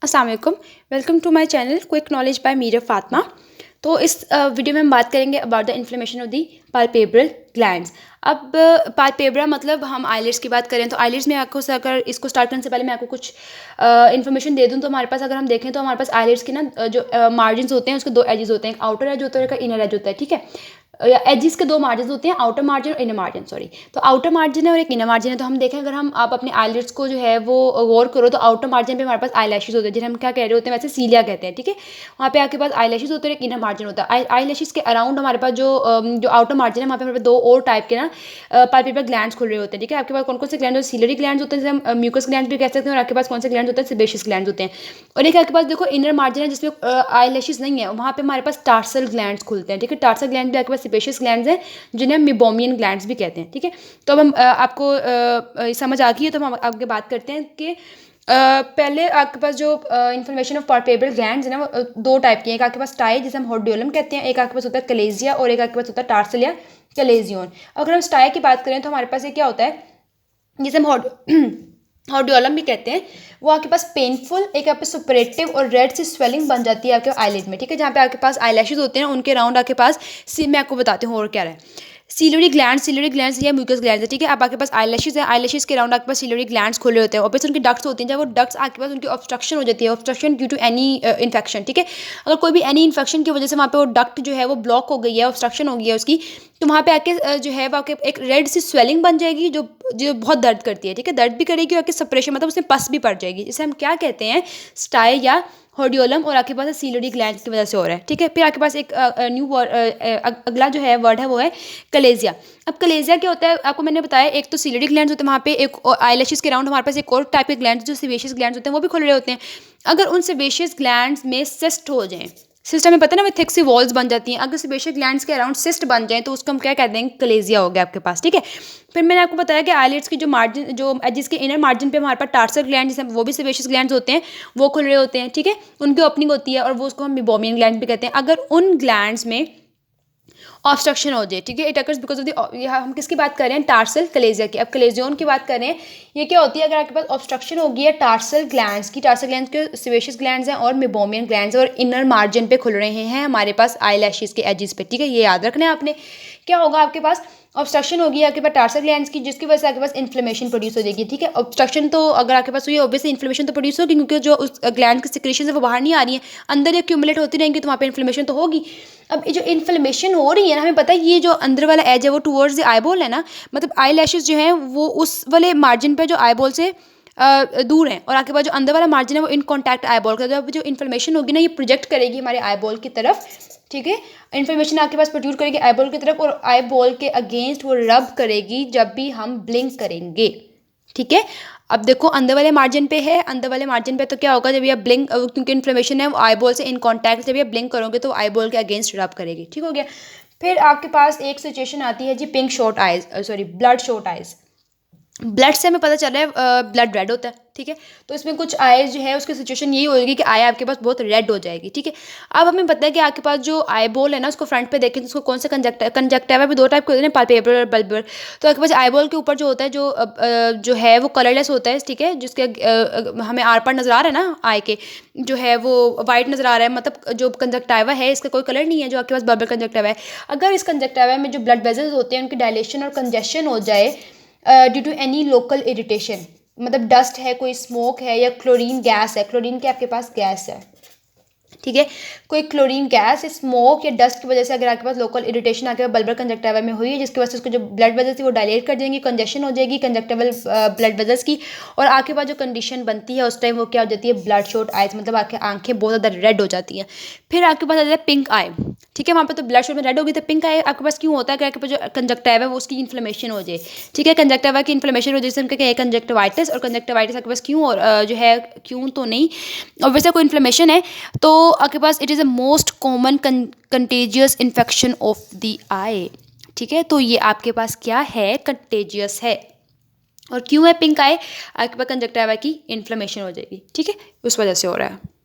अस्सलाम वालेकुम। Welcome to my channel quick knowledge by Meera Fatima. तो इस वीडियो में हम बात करेंगे about the inflammation of the palpebral glands. अब पाल्पेब्रा मतलब हम आईलिड्स की बात करें तो आईलिड्स में आपको अगर इसको स्टार्ट करने से पहले मैं आपको कुछ इन्फॉर्मेशन दे दूं तो हमारे पास अगर हम देखें तो हमारे पास आईलिड्स के ना जो मार्जिन होते हैं उसके दो एजेस होते हैं, एक आउटर एज होता है और एक इनर एज होता है। ठीक है, एजिस के दो मार्जिन होते हैं, आउटर मार्जिन और इनर मार्जिन। सॉरी, तो आउटर मार्जिन है और एक इनर मार्जिन है। तो हम देखें अगर हम आप अपने आईलिड्स को जो है वो गौर करो तो आउटर मार्जिन पे हमारे पास आई लैशेज होते हैं जिन्हें हम क्या कह रहे होते हैं, वैसे सीलिया कहते हैं। ठीक है, वहाँ पे आपके पास आई लैशेज होते हैं, एक इनर मार्जिन होता है। आई लैशेज के अराउंड हमारे पास जो आउटर मार्जिन है वहाँ पे हमारे पास दो और टाइप के ना पाल्पेब्रल ग्लैंड्स खुल रहे होते हैं। ठीक है, आपके पास कौन कौन से ग्लैंड होते हैं? सीलरी ग्लैंड्स होते हैं जिसे हम म्यूकस ग्लैंड्स भी कह सकते हैं, और आपके पास कौन से ग्लैंड्स होते हैं? सेबेशियस ग्लैंड्स होते हैं। और एक आपके पास देखो इनर मार्जिन है जिसमें आई लैशेज नहीं है, वहाँ पे हमारे पास टार्सल ग्लैंड्स खुलते हैं। ठीक है, टार्सल ग्लैंड भी आपके पास सेबेशियस ग्लैंड्स हैं जिन्हें हम मिबोमियन ग्लैंड्स भी कहते हैं। ठीक है, तो अब हम आपको समझ आ गई है तो हम आगे बात करते हैं कि पहले आपके पास जो इन्फॉर्मेशन ऑफ पाल्पेब्रल ग्लैंड्स है ना वो दो टाइप की है। एक आपके पास स्टाई जिसे हम हॉर्डियोलम कहते हैं, एक आपके पास होता है कलेजिया और एक आपके पास होता है टार्सल या कलेजियन। अगर हम स्टाई की बात करें तो हमारे पास ये क्या होता है जिसे हम हॉर्डियोलम भी कहते हैं। वो आपके पास पेनफुल एक आपके सुपरेटिव और रेड सी स्वेलिंग बन जाती है आपके आईलिड में। ठीक है, जहाँ पे आपके पास आई लैशेज होते हैं उनके राउंड आपके पास मैं आपको बताती हूँ और क्या है। सीलरी ग्लैंड्स या म्यूकस ग्लैंड्स है। ठीक है, अब आपके पास आईलैशेज है, आईलैशेज के राउंड आपके पास सीलरी ग्लैंड्स खुले होते हैं और उनकी डक्ट्स होती हैं। जब वो डक्ट्स आपके पास उनकी ऑब्स्ट्रक्शन हो जाती है, obstruction due to any infection. ठीक है, अगर कोई भी एनी इन्फेक्शन की वजह से वहाँ पे वो डक्ट जो है वो ब्लॉक हो गई है, ऑब्स्ट्रक्शन हो गई है उसकी, तो वहाँ पे आके जो है वो आपके एक रेड सी स्वेलिंग बन जाएगी जो जो बहुत दर्द करती है। ठीक है, दर्द भी करेगी और आपके सप्रेशन मतलब उसमें पस भी पड़ जाएगी, जिसे हम क्या कहते हैं? स्टाई या हॉर्डियोलम, और आपके पास सीलरी ग्लैंड की वजह से हो रहा है। ठीक है, फिर आपके पास एक न्यू अगला जो है वर्ड है वो है कलेजिया। अब कलेजिया क्या होता है आपको मैंने बताया, एक तो सीलरी ग्लैंड होते हैं वहाँ पे, एक आईलैशेस के राउंड हमारे पास एक और टाइप के ग्लैंड जो सेबेशियस ग्लैंड होते हैं वो भी खुल रहे होते हैं। अगर उन सेबेशियस ग्लैंड में सिस्ट हो जाए, सिस्ट हमें पता है ना वो थिक सी वॉल्स बन जाती हैं, अगर सेबेशियस ग्लैंड्स के अराउंड सिस्ट बन जाए तो उसको हम क्या कहते हैं? कलेजिया हो गया आपके पास। ठीक है, फिर मैंने आपको बताया कि आईलिड्स की जो मार्जिन जो जिसके इनर मार्जिन पे हमारे पास टार्सल ग्लैंड जिसे वो भी सेबेशियस ग्लैंड्स होते हैं वो खुल रहे होते हैं। ठीक है, उनकी ओपनिंग होती है और वो उसको हम मिबोमियन ग्लैंड भी कहते हैं। अगर उन ग्लैंड्स में ऑब्स्ट्रक्शन हो जाए, ठीक है, it occurs because of the, हम किसकी बात कर रहे हैं? टार्सल कलेजिया की। अब कलेजियन की बात कर रहे हैं, ये क्या होती है? अगर आपके पास ऑब्स्ट्रक्शन होगी है टार्सल ग्लैंड्स की, टार्सल ग्लैंड्स के सेबेशियस ग्लैंड्स हैं और मिबोमियन ग्लैंड्स और इनर मार्जिन पे खुल रहे हैं हमारे पास आई लैशेज के एजेस पे। ठीक है, ये याद रखना है आपने। क्या होगा आपके पास? ऑब्स्ट्रक्शन होगी आपके पास टार्सल ग्लैंड्स की, जिसकी वजह से आपके पास इन्फ्लेमेशन प्रोड्यूस हो जाएगी। ठीक है, ऑब्स्ट्रक्शन तो अगर आपके पास हुई है ऑब्वियसली इन्फ्लेमेशन तो प्रोड्यूस होगी, क्योंकि जो उस ग्लैंड की सिक्रेशन है वो बाहर नहीं आ रही है, अंदर एक्यूमुलेट होती रहेंगी तो वहाँ पे इन्फ्लेमेशन तो होगी। अब ये जो इन्फ्लेमेशन हो रही है ना, हमें पता है ये जो अंदर वाला एज है वो टूवर्ड्स द आईबॉल है ना, मतलब आई लैशेज जो हैं वो उस वाले मार्जिन पे जो आईबॉल से दूर हैं, और आपके पास जो अंदर वाला मार्जिन है वो इन कॉन्टैक्ट आईबॉल का। जब जो इन्फ्लेमेशन होगी ना ये प्रोजेक्ट करेगी हमारे आईबॉल की तरफ। ठीक है, इन्फॉर्मेशन आपके पास प्रोड्यूस करेगी आईबॉल की तरफ और आईबॉल के अगेंस्ट वो रब करेगी जब भी हम ब्लिंक करेंगे। ठीक है, अब देखो अंदर वाले मार्जिन पे है, अंदर वाले मार्जिन पे तो क्या होगा जब ये ब्लिंक, क्योंकि इन्फ्लेमेशन है वो आईबॉल से इन कॉन्टैक्ट, जब ये ब्लिंक करोगे तो आईबॉल के अगेंस्ट रब करेगी। ठीक हो गया। फिर आपके पास एक सिचुएशन आती है जी pink short eyes, sorry blood short eyes. Blood से हमें पता चल रहा है ब्लड रेड होता है। ठीक है, तो इसमें कुछ आइज जो है उसकी सिचुएशन यही होगी कि आई आपके पास बहुत रेड हो जाएगी। ठीक है, अब हमें पता है कि आपके पास जो आई बॉल है ना उसको फ्रंट पे देखें तो उसको कौन सा कंजक्टिवा भी दो टाइप के होते हैं, पाल्पेब्रल और बल्बर। तो आपके पास आई बॉल के ऊपर जो होता है जो है वो कलरलेस होता है। ठीक है, जिसके हमें आर पार नजर आ रहा है ना आई के, जो है वो वाइट नजर आ रहा है, मतलब जो कंजक्टिवा है इसका कोई कलर नहीं है जो आपके पास बल्बर कंजक्टिवा है। अगर इस कंजक्टिवा में जो ब्लड वेजल्स होते हैं उनकी डायलेशन और कंजेशन हो जाए due to any local irritation, मतलब डस्ट है, कोई स्मोक है या क्लोरीन गैस है, क्लोरीन के आपके पास गैस है। ठीक है, कोई क्लोरीन गैस, स्मोक या डस्ट की वजह से अगर आपके पास लोकल इरिटेशन आपके पास बल्बर कंजक्टिवा में हुई है, जिसकी वजह से उसको जो ब्लड वेजल्स थी वो डायलेट कर देंगी, कंजेशन हो जाएगी कंजक्टिवल ब्लड वेजल्स की, और आपके पास जो कंडीशन बनती है उस टाइम वो क्या हो जाती है? ब्लड शॉर्ट आइज, मतलब आपकी आंखें बहुत ज़्यादा रेड हो जाती हैं। फिर आपके पास आ जाता है पिंक आई। ठीक है, वहाँ पे तो ब्लड शॉर्ट में रेड होगी, तो पिंक आई आपके पास क्यों होता है? कि आपके पास जो कंजक्टिवा है वो उसकी इन्फ्लेमेशन हो जाए। ठीक है, कंजक्टिवा की इन्फ्लेमेशन हो जाए जिससे हम कहते हैं कंजक्टिवाइटिस, और कंजक्टिवाइटिस आपके पास क्यों और जो है क्यों तो नहीं, और वैसे कोई इन्फ्लेमेशन है तो आपके पास it is a most common contagious infection of the eye. ठीक है, तो ये आपके पास क्या है? कंटेजियस है। और क्यों है पिंक आई? आपके पास कंजक्टिवा की इन्फ्लेमेशन हो जाएगी। ठीक है, उस वजह से हो रहा है।